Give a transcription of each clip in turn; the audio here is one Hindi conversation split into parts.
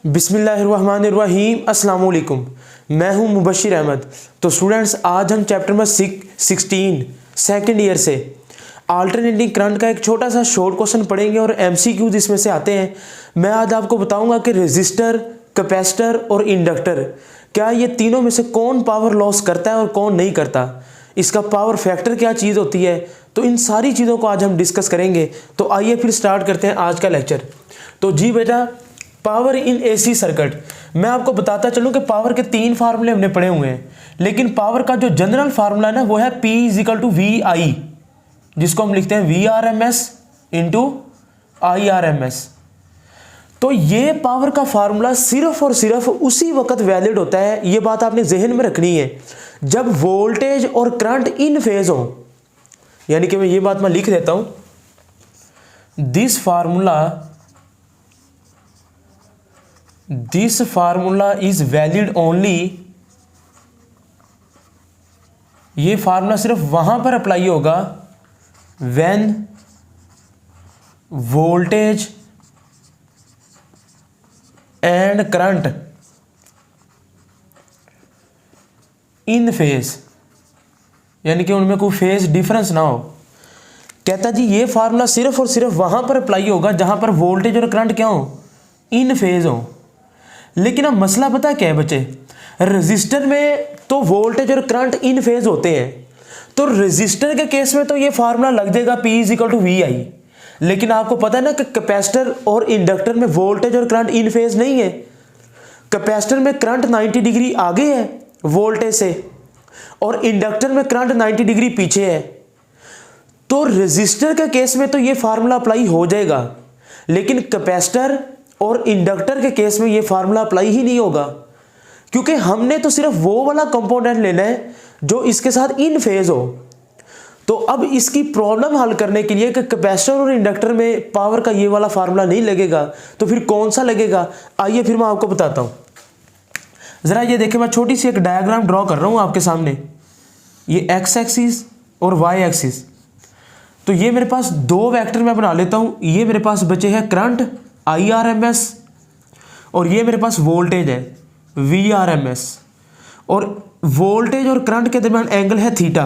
बिस्मिल्लाहिर्रहमानिर्रहीम अस्सलाम वालेकुम। मैं हूं मुबशिर अहमद। तो स्टूडेंट्स, आज हम चैप्टर नंबर 16 सेकेंड ईयर से अल्टरनेटिंग करंट का एक छोटा सा शॉर्ट क्वेश्चन पढ़ेंगे और एमसीक्यूज इसमें से आते हैं। मैं आज आपको बताऊंगा कि रेजिस्टर, कैपेसिटर और इंडक्टर, क्या ये तीनों में से कौन पावर लॉस करता है और कौन नहीं करता, इसका पावर फैक्टर क्या चीज़ होती है। तो इन सारी चीज़ों को आज हम डिस्कस करेंगे। तो आइए फिर स्टार्ट करते हैं आज का लेक्चर। तो जी बेटा, पावर इन एसी सर्किट, मैं आपको बताता चलूं कि पावर के तीन फार्मूले हमने पढ़े हुए हैं, लेकिन पावर का जो जनरल फार्मूला है ना, वो है P is equal to V I, जिसको हम लिखते हैं V R M S into I R M S. तो ये पावर का फार्मूला सिर्फ और सिर्फ उसी वक्त वैलिड होता है, ये बात आपने जहन में रखनी है, जब वोल्टेज और करंट इन फेज हो। यानी कि मैं ये बात मैं लिख देता हूं, this formula is valid only, ये फार्मूला सिर्फ वहां पर अप्लाई होगा when voltage and current in phase, यानी कि उनमें कोई फेज डिफरेंस ना हो। कहता जी ये फार्मूला सिर्फ और सिर्फ वहां पर अप्लाई होगा जहां पर वोल्टेज और करंट क्या हो, इन फेज हो। लेकिन अब मसला पता क्या है बच्चे, रेजिस्टर में तो वोल्टेज और करंट इन फेज होते हैं, तो रेजिस्टर के केस में तो ये फार्मूला लग जाएगा P इजिकल टू वी आई। लेकिन आपको पता है ना कि कैपेसिटर और इंडक्टर में वोल्टेज और करंट इन फेज नहीं है। कैपेसिटर में करंट 90 डिग्री आगे है वोल्टेज से, और इंडक्टर में करंट 90 डिग्री पीछे है। तो रेजिस्टर के केस में तो ये फार्मूला अप्लाई हो जाएगा, लेकिन कैपेसिटर और इंडक्टर के केस में ये फार्मूला अप्लाई ही नहीं होगा, क्योंकि हमने तो सिर्फ वो वाला कंपोनेंट लेना है जो इसके साथ इन फेज हो। तो अब इसकी प्रॉब्लम हल करने के लिए कि कैपेसिटर और इंडक्टर में पावर का ये वाला फार्मूला नहीं लगेगा, तो फिर कौन सा लगेगा, आइए फिर मैं आपको बताता हूं। जरा ये देखिए, मैं छोटी सी एक डायग्राम ड्रॉ कर रहा हूं आपके सामने। ये एक्स एक्सिस और वाई एक्सिस, तो ये मेरे पास दो वेक्टर मैं बना लेता हूं। ये मेरे पास बचे हैं करंट IRMS, और ये मेरे पास वोल्टेज है VRMS, और वोल्टेज और करंट के दरमियान एंगल है थीटा।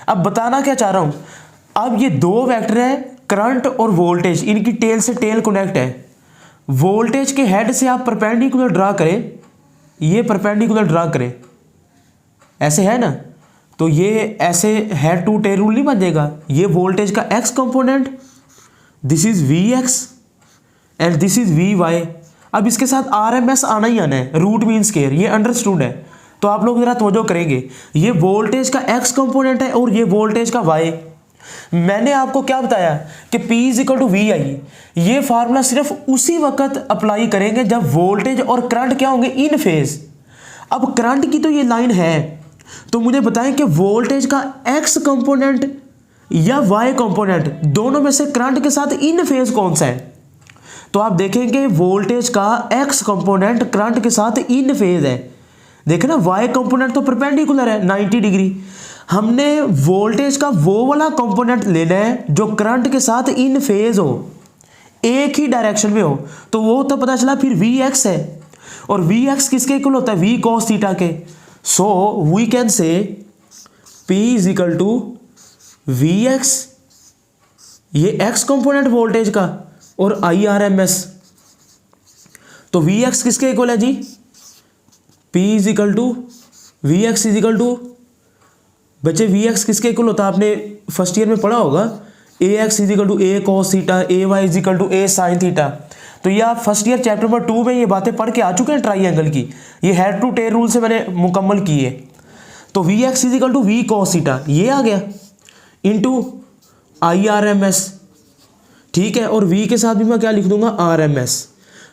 अब बताना क्या चाह रहा हूं, अब ये दो वेक्टर हैं करंट और वोल्टेज, इनकी टेल से टेल कनेक्ट है। वोल्टेज के हेड से आप परपेंडिकुलर ड्रा करें, ये परपेंडिकुलर ड्रा करें, ऐसे है ना, तो ये ऐसे हेड टू टेल रूल नहीं बन जाएगा। ये वोल्टेज का x component, this is VX and this is VY। अब इसके साथ RMS आना ही आना है, रूट मीन स्क्वायर, ये अंडरस्टूड है। तो आप लोग जरा तवज्जो करेंगे, ये वोल्टेज का एक्स कंपोनेंट है और ये वोल्टेज का वाई। मैंने आपको क्या बताया कि P इजिकल टू वी आई, ये फार्मूला सिर्फ उसी वक्त अप्लाई करेंगे जब वोल्टेज और करंट क्या होंगे, इन फेज। अब करंट की तो ये लाइन है, तो मुझे बताएं कि वोल्टेज का एक्स कंपोनेंट या वाई कंपोनेंट, दोनों में से करंट के साथ इन फेज कौन सा है। तो आप देखेंगे वोल्टेज का एक्स कंपोनेंट करंट के साथ इन फेज है। देखे ना, वाई कंपोनेंट तो परपेंडिकुलर है 90 डिग्री। हमने वोल्टेज का वो वाला कंपोनेंट लेना है जो करंट के साथ इन फेज हो, एक ही डायरेक्शन में हो। तो वो तो पता चला फिर VX है, और VX किसके इक्वल होता है, V cos थीटा के। So we can say P is equal to VX, ये एक्स कंपोनेंट वोल्टेज का, और IRMS। तो VX किसके इक्वल है जी, P is equal to VX equal to, बच्चे VX किसके इक्वल होता है, आपने फर्स्ट ईयर में पढ़ा होगा, AX equal to A cos theta, AY equal to A sin theta. तो ये आप फर्स्ट ईयर चैप्टर नंबर 2 में ये बातें पढ़ के आ चुके हैं ट्राइंगल की, ये हेड टू टेल रूल से मैंने मुकम्मल की है। तो VX equal to V cos theta ये आ गया, इंटू IRMS, ठीक है, और V के साथ भी मैं क्या लिख दूंगा, RMS।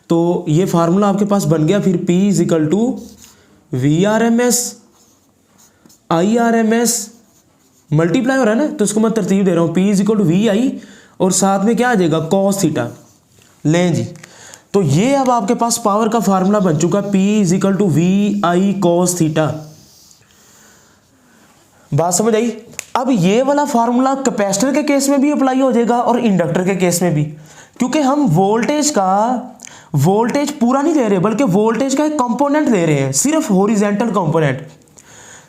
तो ये फार्मूला आपके पास बन गया फिर P इजिकल टू VRMS IRMS, मल्टीप्लाई हो रहा है ना, तो इसको मैं तरतीब दे रहा हूँ, P इजिकल टू VI, और साथ में क्या आ जाएगा, cos थीटा। लें जी, तो ये अब आपके पास पावर का फार्मूला बन चुका, P is equal to VI cos theta. बात समझ आई। अब ये वाला फार्मूला कैपेसिटर के केस में भी अप्लाई हो जाएगा और इंडक्टर के केस में भी, क्योंकि हम वोल्टेज का वोल्टेज पूरा नहीं ले रहे बल्कि वोल्टेज का एक कंपोनेंट ले रहे हैं, सिर्फ हॉरिजॉन्टल कंपोनेंट।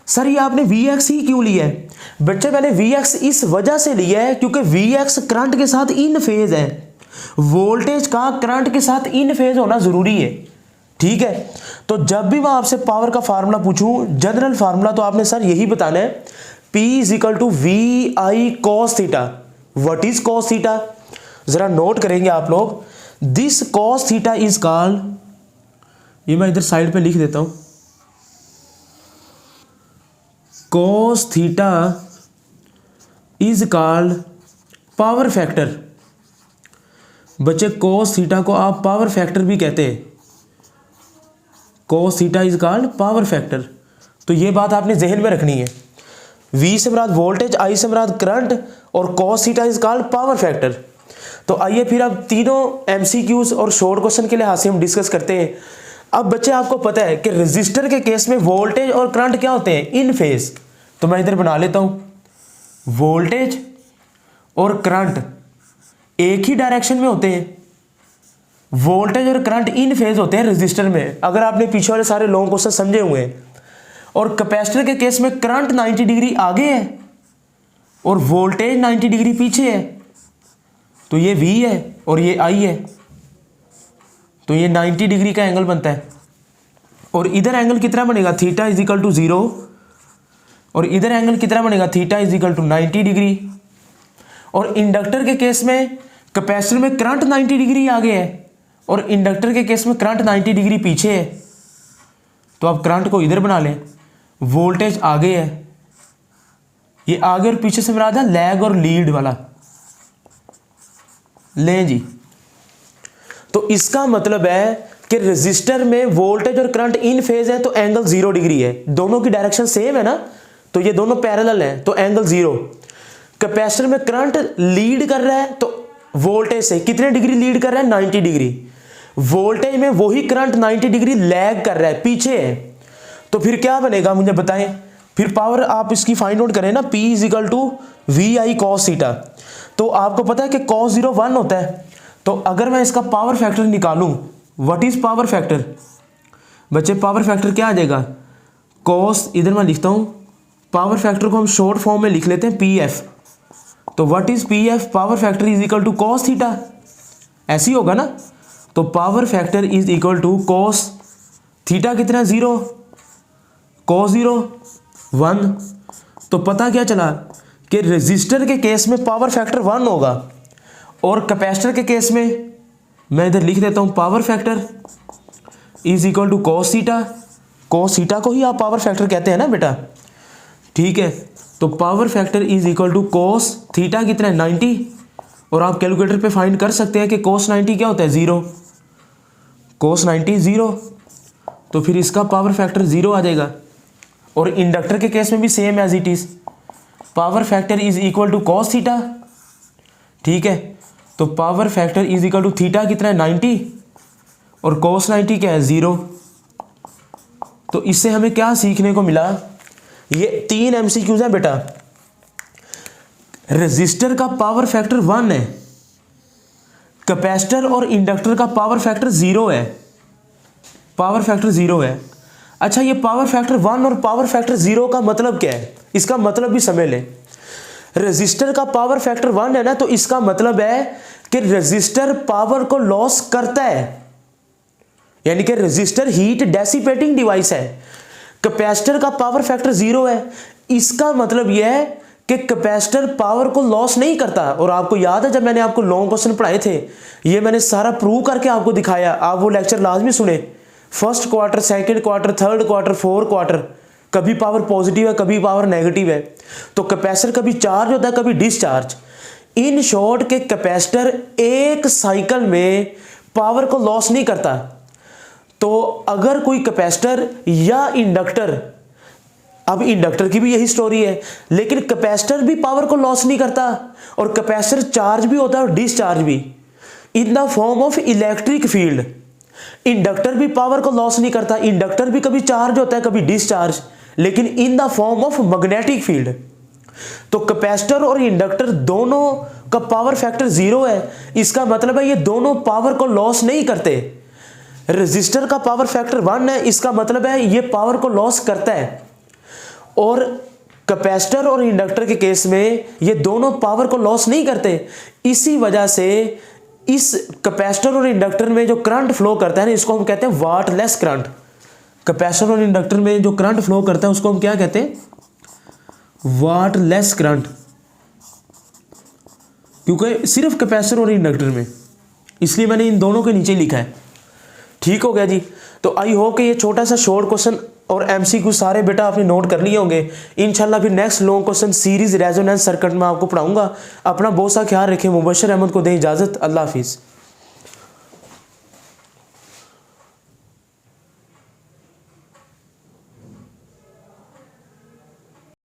सर ये आपने Vx ही क्यों लिया है? बच्चे मैंने Vx इस वजह से लिया है क्योंकि Vx करंट के साथ इन फेज है। वोल्टेज का करंट के साथ इन फेज होना जरूरी है, ठीक है। तो जब भी मैं आपसे पावर का फार्मूला पूछूं, जनरल फार्मूला, तो आपने सर यही बताना है, P = VI cos theta. What is cos theta? जरा नोट करेंगे आप लोग। This cos theta is called, ये मैं इधर साइड पे लिख देता हूं, cos theta is called power factor. बच्चे cos थीटा को आप पावर फैक्टर भी कहते हैं, cos theta is called power factor. तो ये बात आपने जहन में रखनी है। V से मुराद वोल्टेज, I से मुराद करंट और cos theta is called power factor. तो आइए फिर अब तीनों MCQs और शॉर्ट क्वेश्चन के लिहाज से हम डिस्कस करते हैं। अब बच्चे आपको पता है कि रेजिस्टर के केस में वोल्टेज और करंट क्या होते हैं? इन फेज। तो मैं इधर बना लेता हूं, वोल्टेज और करंट एक ही डायरेक्शन में होते हैं। वोल्टेज और करंट इन फेज होते हैं रेजिस्टर में, अगर आपने पीछे वाले सारे लॉन्ग क्वेश्चन समझे हुए हैं। और कैपेसिटर के केस में करंट 90 डिग्री आगे है और वोल्टेज 90 डिग्री पीछे है। तो ये V है और ये I है, तो ये 90 डिग्री का एंगल बनता है। और इधर एंगल कितना बनेगा? Theta is equal to 0। और इधर एंगल कितना बनेगा? Theta is equal to 90 degree. और इंडक्टर के केस में कैपेसिटर में करंट 90 डिग्री आगे है और इंडक्टर के केस में करंट 90 डिग्री पीछे है। तो आप करंट को इधर बना लें, वोल्टेज आगे है, ये आगे और पीछे से मुराद है लैग और लीड वाला। लें जी, तो इसका मतलब है कि रेजिस्टर में वोल्टेज और करंट इन फेज है तो एंगल 0 डिग्री है। दोनों की डायरेक्शन सेम है ना, तो ये दोनों पैरेलल हैं तो एंगल 0। कैपेसिटर में करंट लीड कर रहा है तो वोल्टेज से कितने डिग्री लीड कर रहा है? 90 डिग्री। वोल्टेज में वही करंट 90 डिग्री लैग कर रहा है, पीछे है। तो फिर क्या बनेगा मुझे बताएं? फिर पावर आप इसकी फाइंड आउट करें ना, P = VI cos थीटा। तो आपको पता है कि cos 0 1 होता है। तो अगर मैं इसका पावर फैक्टर निकालूं, व्हाट इज पावर फैक्टर? बच्चे पावर फैक्टर क्या आ जाएगा? cos, इधर मैं लिखता हूं, पावर फैक्टर को हम शॉर्ट फॉर्म में लिख लेते हैं PF। तो what is PF? Power factor is equal to cos theta, ऐसे ही होगा ना। तो power factor is equal to cos theta कितना? 0, cos 0 1। तो पता क्या चला कि रेजिस्टर के केस में पावर फैक्टर 1 होगा और कैपेसिटर के केस में मैं इधर लिख देता हूं, power factor is equal to cos theta. cos theta को ही आप पावर फैक्टर कहते हैं ना बेटा, ठीक है। तो power factor is equal to cos theta कितना है? 90। और आप कैलकुलेटर पे फाइंड कर सकते हैं कि cos 90 क्या होता है? 0। cos 90 0। तो फिर इसका पावर फैक्टर 0 आ जाएगा। और इंडक्टर के केस में भी same as it is, power factor is equal to cos theta, ठीक है। तो power factor is equal to theta कितना है? 90 और cos 90 क्या है? 0। तो इससे हमें क्या सीखने को मिला? ये 3 MCQs हैं बेटा। रेजिस्टर का पावर फैक्टर 1 है, कैपेसिटर और इंडक्टर का पावर फैक्टर 0 है, पावर फैक्टर 0 है। अच्छा, ये पावर फैक्टर 1 और पावर फैक्टर 0 का मतलब क्या है? इसका मतलब भी समझ लें। रेजिस्टर का पावर फैक्टर 1 है ना, तो इसका मतलब है कि रेजिस्टर पावर को लॉस करता है, यानी कि रेजिस्टर हीट डेसिपेटिंग डिवाइस है। कैपेसिटर का पावर फैक्टर 0 है, इसका मतलब यह है कि कैपेसिटर पावर को लॉस नहीं करता। और आपको याद है जब मैंने आपको लॉन्ग क्वेश्चन पढ़ाए थे, ये मैंने सारा प्रूव करके आपको दिखाया। आप वो लेक्चर लाजमी सुने, first quarter, second quarter, third quarter, fourth quarter, कभी पावर पॉजिटिव है, कभी पावर नेगेटिव है। तो कैपेसिटर कभी चार्ज होता है, कभी डिस्चार्ज। इन शॉर्ट के कैपेसिटर एक साइकिल में पावर को लॉस नहीं करता। तो अगर कोई कैपेसिटर या इंडक्टर, अब इंडक्टर की भी यही स्टोरी है, लेकिन कैपेसिटर भी पावर को लॉस नहीं करता और कैपेसिटर चार्ज भी होता है और डिस्चार्ज भी, in the form of electric field. Inductor भी पावर को लॉस नहीं करता, इंडक्टर भी कभी चार्ज होता है, कभी डिस्चार्ज, लेकिन in the form of magnetic field. तो कैपेसिटर और इंडक्टर दोनों का पावर फैक्टर 0 है। इसका मतलब है ये दोनों पावर को लॉस नहीं करते। रजिस्टर का पावर फैक्टर 1 है, इसका मतलब है ये पावर को लॉस करता है। और कैपेसिटर और इंडक्टर के केस में ये दोनों पावर को लॉस नहीं करते। इसी वजह से इस कैपेसिटर और इंडक्टर में जो करंट फ्लो करता है ना, इसको हम कहते हैं वाटलेस करंट। कैपेसिटर और इंडक्टर में जो करंट फ्लो करता है उसको हम क्या कहते हैं? वाटलेस करंट, क्योंकि सिर्फ कैपेसिटर और इंडक्टर में, इसलिए मैंने इन दोनों के नीचे लिखा है। ठीक हो गया जी। तो आई होप कि ये छोटा सा शॉर्ट क्वेश्चन और एमसीक्यू सारे बेटा आपने नोट कर लिए होंगे। इंशाल्लाह फिर next long question series resonance circuit में आपको पढ़ाऊंगा। अपना बहुत सा ख्याल रखें। मुबशर अहमद को दें इजाज़त। अल्लाह हाफिज़।